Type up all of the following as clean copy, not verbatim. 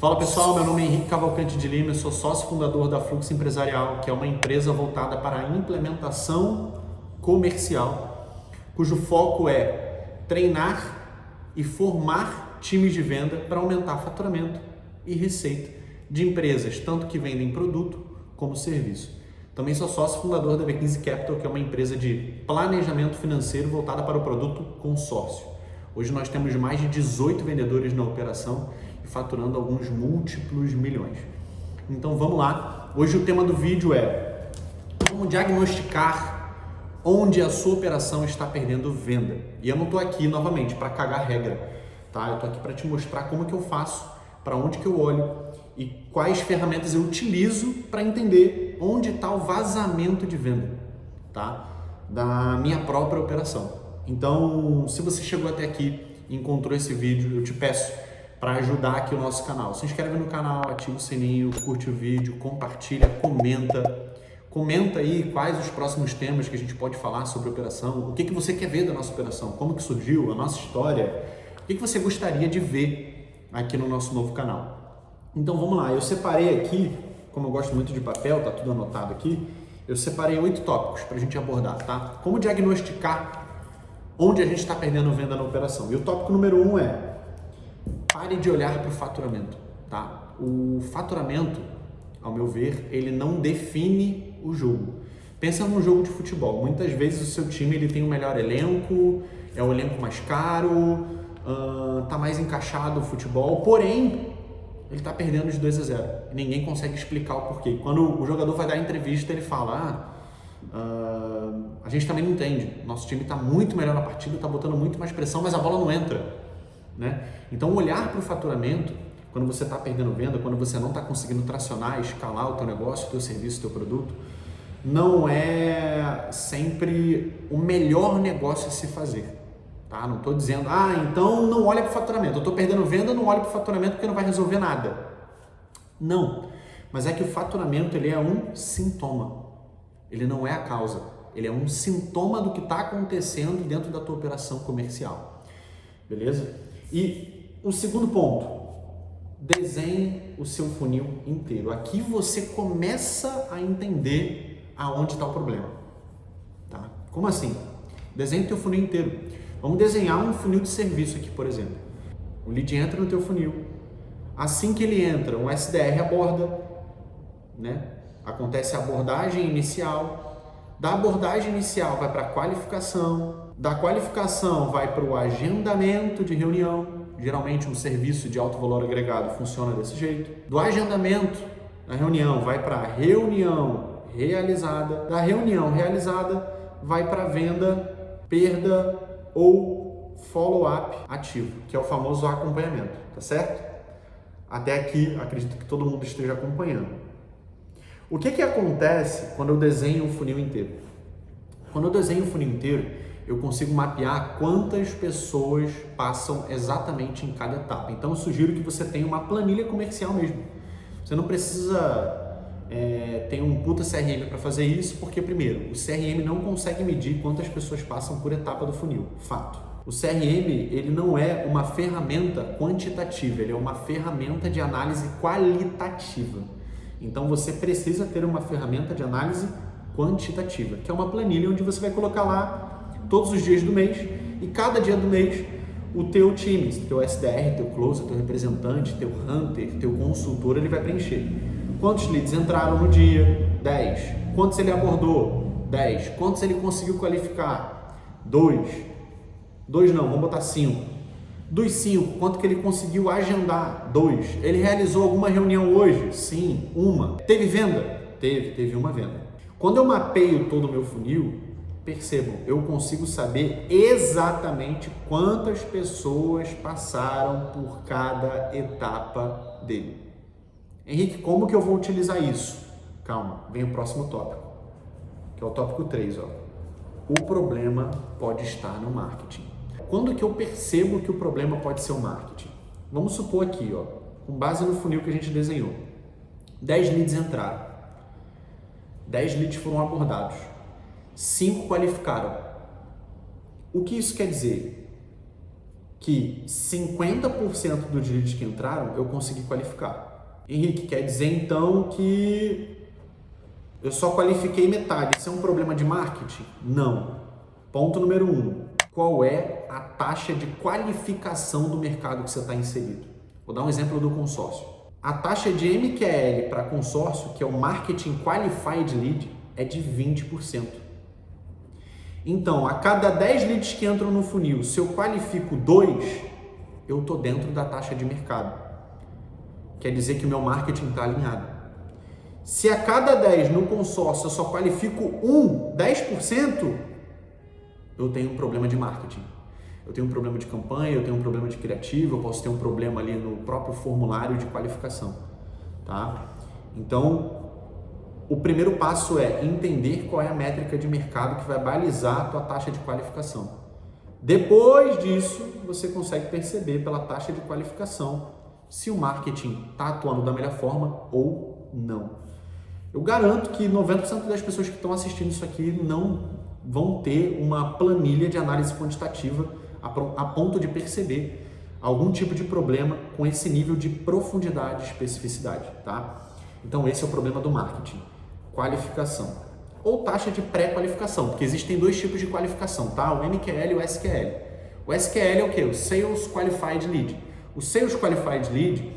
Fala pessoal, meu nome é Henrique Cavalcante de Lima, eu sou sócio fundador da Fluxo Empresarial, que é uma empresa voltada para a implementação comercial, cujo foco é treinar e formar times de venda para aumentar faturamento e receita de empresas, tanto que vendem produto como serviço. Também sou sócio fundador da V15 Capital, que é uma empresa de planejamento financeiro voltada para o produto consórcio. Hoje nós temos mais de 18 vendedores na operação e faturando alguns múltiplos milhões. Então vamos lá. Hoje o tema do vídeo é como diagnosticar onde a sua operação está perdendo venda. E eu não estou aqui novamente para cagar regra, tá? Eu estou aqui para te mostrar como que eu faço, para onde que eu olho e quais ferramentas eu utilizo para entender onde está o vazamento de venda, tá? Da minha própria operação. Então, se você chegou até aqui e encontrou esse vídeo, eu te peço para ajudar aqui o nosso canal. Se inscreve no canal, ativa o sininho, curte o vídeo, compartilha, comenta. Comenta aí quais os próximos temas que a gente pode falar sobre a operação, o que você quer ver da nossa operação, como que surgiu, a nossa história, o que você gostaria de ver aqui no nosso novo canal. Então vamos lá, eu separei aqui, como eu gosto muito de papel, tá tudo anotado aqui, eu separei 8 tópicos para a gente abordar, tá? Como diagnosticar onde a gente está perdendo venda na operação. E o tópico número 1 é: pare de olhar para o faturamento, tá? O faturamento, ao meu ver, ele não define o jogo. Pensa num jogo de futebol. Muitas vezes o seu time ele tem o melhor elenco, é o elenco mais caro, tá mais encaixado o futebol, porém ele está perdendo de 2-0. E ninguém consegue explicar o porquê. Quando o jogador vai dar entrevista, ele fala: a gente também não entende. Nosso time está muito melhor na partida, está botando muito mais pressão, mas a bola não entra, né? Então, olhar para o faturamento, quando você está perdendo venda, quando você não está conseguindo tracionar, escalar o teu negócio, o teu serviço, o teu produto, não é sempre o melhor negócio a se fazer, tá? Não estou dizendo, então não olha para o faturamento. Eu estou perdendo venda, não olhe para o faturamento porque não vai resolver nada. Não, mas é que o faturamento ele é um sintoma, ele não é a causa, ele é um sintoma do que está acontecendo dentro da tua operação comercial, beleza? E o segundo ponto, desenhe o seu funil inteiro. Aqui você começa a entender aonde está o problema, tá? Como assim? Desenhe o teu funil inteiro. Vamos desenhar um funil de serviço aqui, por exemplo. O lead entra no teu funil. Assim que ele entra, um SDR aborda, né? Acontece a abordagem inicial. Da abordagem inicial vai para a qualificação. Da qualificação vai para o agendamento de reunião. Geralmente um serviço de alto valor agregado funciona desse jeito. Do agendamento da reunião vai para a reunião realizada. Da reunião realizada vai para a venda, perda ou follow-up ativo, que é o famoso acompanhamento, tá certo? Até aqui, acredito que todo mundo esteja acompanhando. O que acontece quando eu desenho o funil inteiro? Quando eu desenho o funil inteiro, eu consigo mapear quantas pessoas passam exatamente em cada etapa. Então eu sugiro que você tenha uma planilha comercial mesmo. Você não precisa ter um puta CRM para fazer isso, porque primeiro, o CRM não consegue medir quantas pessoas passam por etapa do funil, fato. O CRM, ele não é uma ferramenta quantitativa, ele é uma ferramenta de análise qualitativa. Então você precisa ter uma ferramenta de análise quantitativa, que é uma planilha onde você vai colocar lá todos os dias do mês e cada dia do mês o teu time, teu SDR, teu closer, teu representante, teu hunter, teu consultor, ele vai preencher. Quantos leads entraram no dia? 10. Quantos ele abordou? 10. Quantos ele conseguiu qualificar? 2. 2 não, vamos botar 5. Dos 5, quanto que ele conseguiu agendar? 2. Ele realizou alguma reunião hoje? Sim, uma. Teve venda? Teve uma venda. Quando eu mapeio todo o meu funil, percebam, eu consigo saber exatamente quantas pessoas passaram por cada etapa dele. Henrique, como que eu vou utilizar isso? Calma, vem o próximo tópico, que é o tópico 3, ó. O problema pode estar no marketing. Quando que eu percebo que o problema pode ser o marketing? Vamos supor aqui, ó, com base no funil que a gente desenhou. 10 leads entraram. 10 leads foram abordados. 5 qualificaram. O que isso quer dizer? que 50% dos leads que entraram eu consegui qualificar. Henrique, quer dizer então que eu só qualifiquei metade. Isso é um problema de marketing? Não. Ponto número 1. Qual é a taxa de qualificação do mercado que você está inserido? Vou dar um exemplo do consórcio. A taxa de MQL para consórcio, que é o Marketing Qualified Lead, é de 20%. Então, a cada 10 leads que entram no funil, se eu qualifico 2, eu estou dentro da taxa de mercado. Quer dizer que o meu marketing está alinhado. Se a cada 10 no consórcio eu só qualifico 10%, eu tenho um problema de marketing. Eu tenho um problema de campanha, eu tenho um problema de criativo, eu posso ter um problema ali no próprio formulário de qualificação, tá? Então, o primeiro passo é entender qual é a métrica de mercado que vai balizar a tua taxa de qualificação. Depois disso, você consegue perceber pela taxa de qualificação se o marketing está atuando da melhor forma ou não. Eu garanto que 90% das pessoas que estão assistindo isso aqui não vão ter uma planilha de análise quantitativa a ponto de perceber algum tipo de problema com esse nível de profundidade e especificidade, tá? Então esse é o problema do marketing. Qualificação ou taxa de pré-qualificação, porque existem 2 tipos de qualificação, tá? O MQL e o SQL. O SQL é o quê? O Sales Qualified Lead. O Sales Qualified Lead,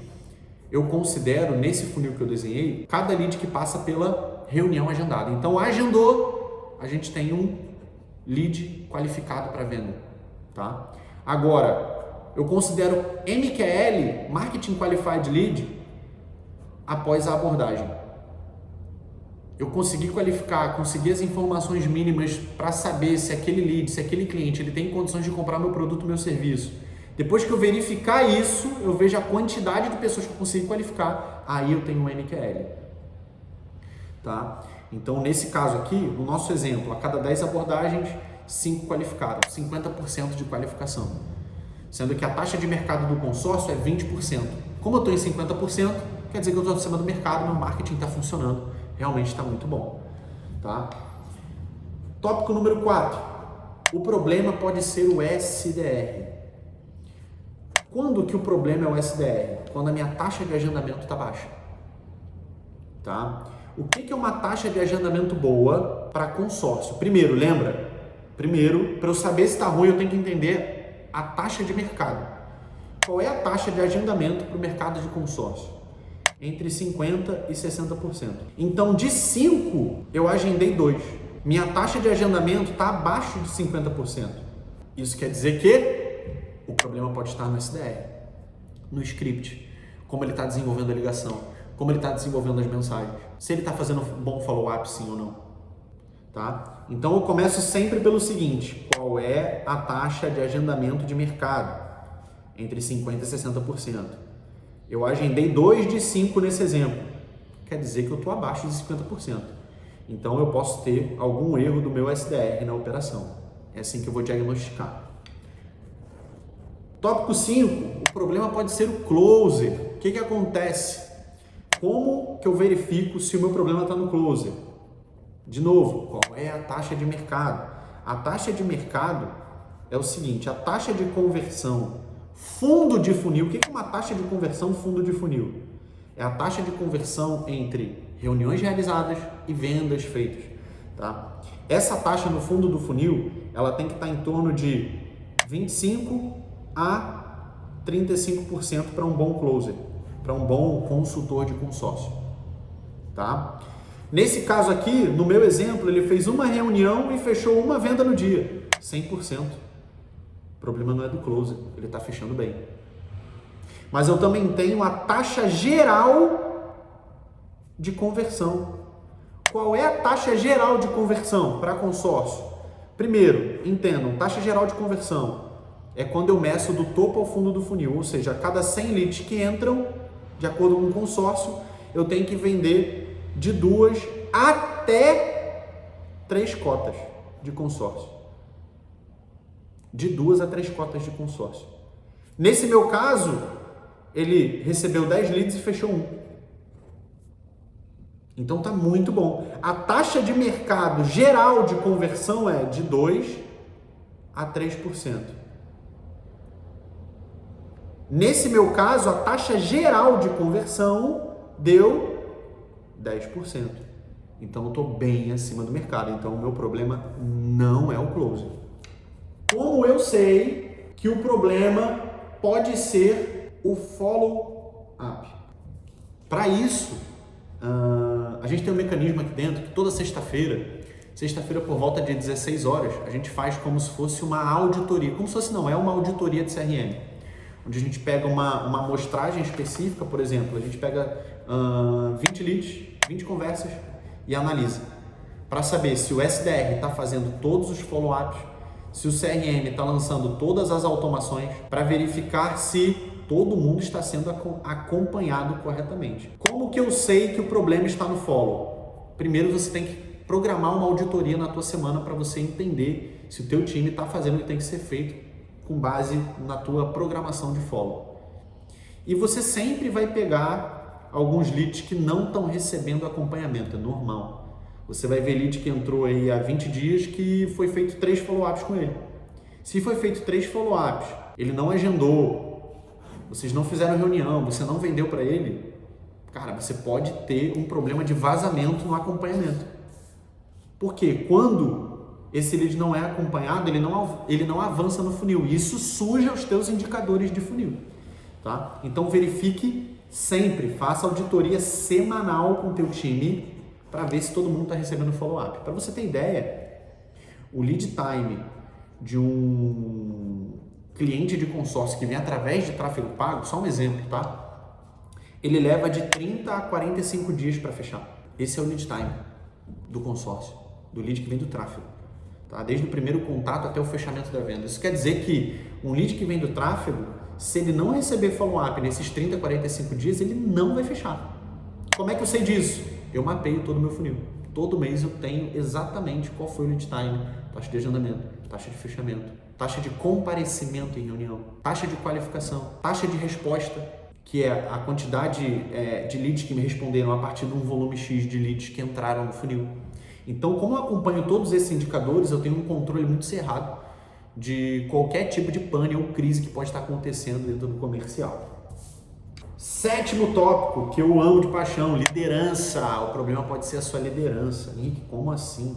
eu considero, nesse funil que eu desenhei, cada lead que passa pela reunião agendada. Então, agendou, a gente tem um lead qualificado para venda, tá? Agora, eu considero MQL, Marketing Qualified Lead, após a abordagem. Eu consegui qualificar, consegui as informações mínimas para saber se aquele lead, se aquele cliente, ele tem condições de comprar meu produto, meu serviço. Depois que eu verificar isso, eu vejo a quantidade de pessoas que eu consegui qualificar, aí eu tenho um MQL. Tá? Então, nesse caso aqui, no nosso exemplo, a cada 10 abordagens, 5 qualificaram, 50% de qualificação. Sendo que a taxa de mercado do consórcio é 20%. Como eu estou em 50%, quer dizer que eu estou acima do mercado, meu marketing está funcionando, realmente está muito bom. Tá? Tópico número 4. O problema pode ser o SDR. Quando que o problema é o SDR? Quando a minha taxa de agendamento está baixa. Tá? O que é uma taxa de agendamento boa para consórcio? Primeiro, lembra? Primeiro, para eu saber se está ruim, eu tenho que entender a taxa de mercado. Qual é a taxa de agendamento para o mercado de consórcio? Entre 50% e 60%. Então, de 5, eu agendei 2. Minha taxa de agendamento está abaixo de 50%. Isso quer dizer que o problema pode estar no SDR, no script, como ele está desenvolvendo a ligação, como ele está desenvolvendo as mensagens, se ele está fazendo um bom follow-up, sim ou não. Tá? Então eu começo sempre pelo seguinte: qual é a taxa de agendamento de mercado? Entre 50% e 60%. Eu agendei 2 de 5 nesse exemplo, quer dizer que eu estou abaixo de 50%. Então eu posso ter algum erro do meu SDR na operação. É assim que eu vou diagnosticar. Tópico 5, o problema pode ser o closer. O que acontece? Como que eu verifico se o meu problema está no closer? De novo, qual é a taxa de mercado? A taxa de mercado é o seguinte: a taxa de conversão fundo de funil. O que é uma taxa de conversão fundo de funil? É a taxa de conversão entre reuniões realizadas e vendas feitas. Tá? Essa taxa no fundo do funil, ela tem que estar em torno de 25% a 35% para um bom closer, para um bom consultor de consórcio. Tá? Nesse caso aqui, no meu exemplo, ele fez uma reunião e fechou uma venda no dia, 100%. O problema não é do closer, ele está fechando bem. Mas eu também tenho a taxa geral de conversão. Qual é a taxa geral de conversão para consórcio? Primeiro, entendam, taxa geral de conversão é quando eu meço do topo ao fundo do funil, ou seja, a cada 100 leads que entram, de acordo com o consórcio, eu tenho que vender de 2 até 3 cotas de consórcio. De 2 a 3 cotas de consórcio. Nesse meu caso, ele recebeu 10 leads e fechou 1. Então tá muito bom. A taxa de mercado geral de conversão é de 2 a 3%. Nesse meu caso, a taxa geral de conversão deu 10%. Então, eu estou bem acima do mercado. Então, o meu problema não é o close. Como eu sei que o problema pode ser o follow-up? Para isso, a gente tem um mecanismo aqui dentro que toda sexta-feira por volta de 16 horas, a gente faz como se fosse uma auditoria. Como se fosse, não, é uma auditoria de CRM. Onde a gente pega uma amostragem específica, por exemplo, a gente pega 20 leads, 20 conversas e analisa. Para saber se o SDR está fazendo todos os follow-ups, se o CRM está lançando todas as automações, para verificar se todo mundo está sendo acompanhado corretamente. Como que eu sei que o problema está no follow? Primeiro você tem que programar uma auditoria na tua semana para você entender se o teu time está fazendo o que tem que ser feito com base na tua programação de follow. E você sempre vai pegar alguns leads que não estão recebendo acompanhamento, é normal. Você vai ver lead que entrou aí há 20 dias que foi feito 3 follow-ups com ele. Se foi feito 3 follow-ups, ele não agendou, vocês não fizeram reunião, você não vendeu para ele, cara, você pode ter um problema de vazamento no acompanhamento. Porque quando esse lead não é acompanhado, ele não avança no funil. E isso suja os teus indicadores de funil. Tá? Então verifique sempre, faça auditoria semanal com o teu time para ver se todo mundo está recebendo follow-up. Para você ter ideia, o lead time de um cliente de consórcio que vem através de tráfego pago, só um exemplo, tá? Ele leva de 30 a 45 dias para fechar. Esse é o lead time do consórcio, do lead que vem do tráfego. Tá? Desde o primeiro contato até o fechamento da venda. Isso quer dizer que um lead que vem do tráfego, se ele não receber follow-up nesses 30 a 45 dias, ele não vai fechar. Como é que eu sei disso? Eu mapeio todo o meu funil. Todo mês eu tenho exatamente qual foi o lead time, taxa de agendamento, taxa de fechamento, taxa de comparecimento em reunião, taxa de qualificação, taxa de resposta, que é a quantidade de leads que me responderam a partir de um volume X de leads que entraram no funil. Então, como eu acompanho todos esses indicadores, eu tenho um controle muito cerrado de qualquer tipo de pane ou crise que pode estar acontecendo dentro do comercial. 7º tópico que eu amo de paixão, liderança. O problema pode ser a sua liderança. Henrique, como assim?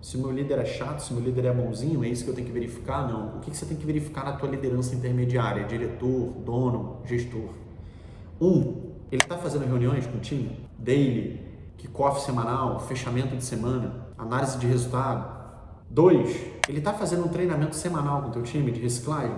Se o meu líder é chato, se o meu líder é bonzinho, é isso que eu tenho que verificar? Não. O que você tem que verificar na tua liderança intermediária? Diretor, dono, gestor. 1. Ele está fazendo reuniões com o time? Daily, kickoff semanal, fechamento de semana, análise de resultado. 2. Ele está fazendo um treinamento semanal com o teu time de reciclagem?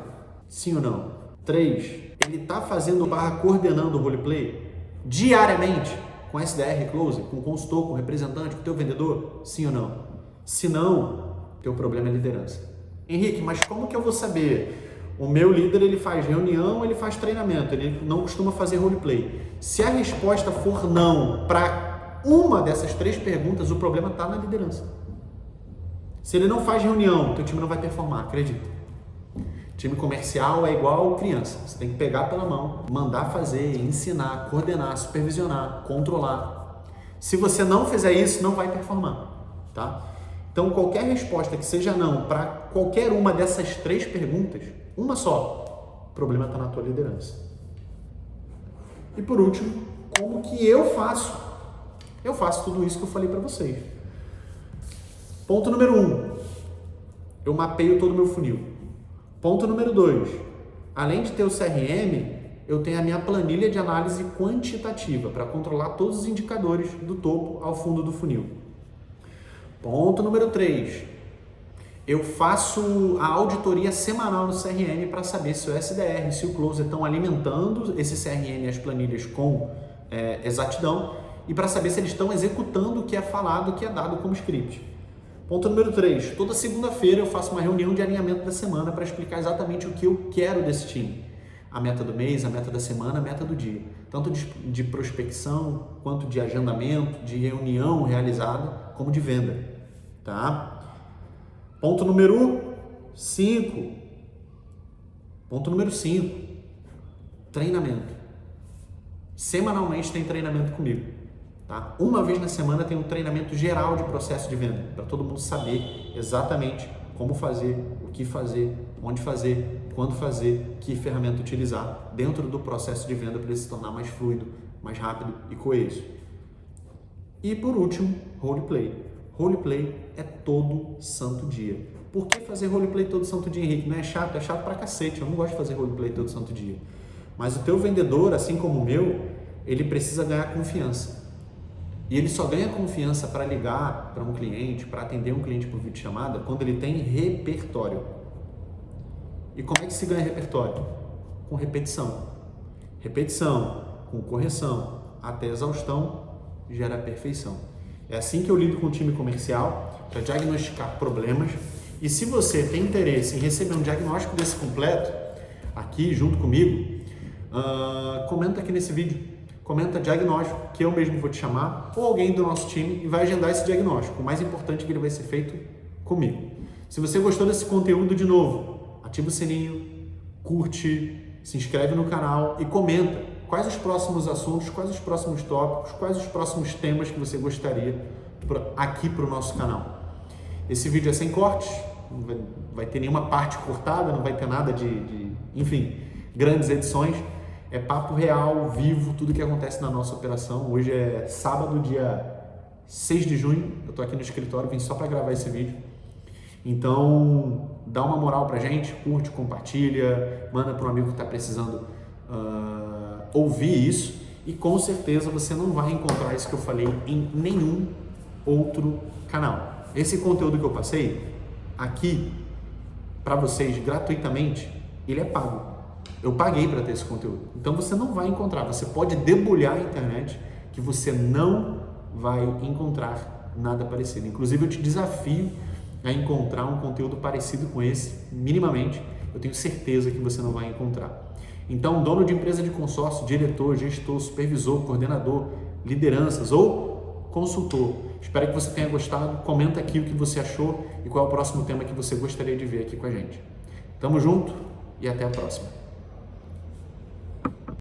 Sim ou não? 3. Ele está fazendo coordenando o roleplay diariamente com SDR, close, com consultor, com representante, com teu vendedor? Sim ou não? Se não, teu problema é liderança. Henrique, mas como que eu vou saber? O meu líder, ele faz reunião, ele faz treinamento, ele não costuma fazer roleplay. Se a resposta for não para uma dessas 3 perguntas, o problema está na liderança. Se ele não faz reunião, teu time não vai performar, acredita. Time comercial é igual criança. Você tem que pegar pela mão, mandar fazer, ensinar, coordenar, supervisionar, controlar. Se você não fizer isso, não vai performar, tá? Então, qualquer resposta que seja não para qualquer uma dessas 3 perguntas, uma só, o problema está na tua liderança. E por último, como que eu faço? Eu faço tudo isso que eu falei para vocês. Ponto número 1, eu mapeio todo o meu funil. Ponto número 2, além de ter o CRM, eu tenho a minha planilha de análise quantitativa para controlar todos os indicadores do topo ao fundo do funil. Ponto número 3, eu faço a auditoria semanal no CRM para saber se o SDR, se o Close estão alimentando esse CRM e as planilhas com exatidão e para saber se eles estão executando o que é falado, o que é dado como script. Ponto número 3, toda segunda-feira eu faço uma reunião de alinhamento da semana para explicar exatamente o que eu quero desse time. A meta do mês, a meta da semana, a meta do dia. Tanto de prospecção, quanto de agendamento, de reunião realizada, como de venda. Tá? Ponto número 5. Treinamento. Semanalmente tem treinamento comigo. Tá? Uma vez na semana tem um treinamento geral de processo de venda, para todo mundo saber exatamente como fazer, o que fazer, onde fazer, quando fazer, que ferramenta utilizar dentro do processo de venda para ele se tornar mais fluido, mais rápido e coeso. E por último, roleplay. Roleplay é todo santo dia. Por que fazer roleplay todo santo dia, Henrique? Não é chato? É chato pra cacete. Eu não gosto de fazer roleplay todo santo dia. Mas o teu vendedor, assim como o meu, ele precisa ganhar confiança. E ele só ganha confiança para ligar para um cliente, para atender um cliente por videochamada, quando ele tem repertório. E como é que se ganha repertório? Com repetição. Repetição, com correção, até exaustão, gera perfeição. É assim que eu lido com o time comercial, para diagnosticar problemas. E se você tem interesse em receber um diagnóstico desse completo, aqui junto comigo, comenta aqui nesse vídeo. Comenta diagnóstico, que eu mesmo vou te chamar, ou alguém do nosso time, e vai agendar esse diagnóstico. O mais importante é que ele vai ser feito comigo. Se você gostou desse conteúdo, de novo, ativa o sininho, curte, se inscreve no canal e comenta quais os próximos assuntos, quais os próximos tópicos, quais os próximos temas que você gostaria aqui para o nosso canal. Esse vídeo é sem cortes, não vai ter nenhuma parte cortada, não vai ter nada enfim, grandes edições. É papo real, vivo, tudo que acontece na nossa operação. Hoje é sábado, dia 6 de junho. Eu tô aqui no escritório, vim só para gravar esse vídeo. Então, dá uma moral pra gente, curte, compartilha, manda para um amigo que está precisando ouvir isso. E com certeza você não vai encontrar isso que eu falei em nenhum outro canal. Esse conteúdo que eu passei aqui para vocês gratuitamente, ele é pago. Eu paguei para ter esse conteúdo. Então você não vai encontrar. Você pode debulhar a internet que você não vai encontrar nada parecido. Inclusive eu te desafio a encontrar um conteúdo parecido com esse, minimamente. Eu tenho certeza que você não vai encontrar. Então, dono de empresa de consórcio, diretor, gestor, supervisor, coordenador, lideranças ou consultor, espero que você tenha gostado. Comenta aqui o que você achou e qual é o próximo tema que você gostaria de ver aqui com a gente. Tamo junto e até a próxima.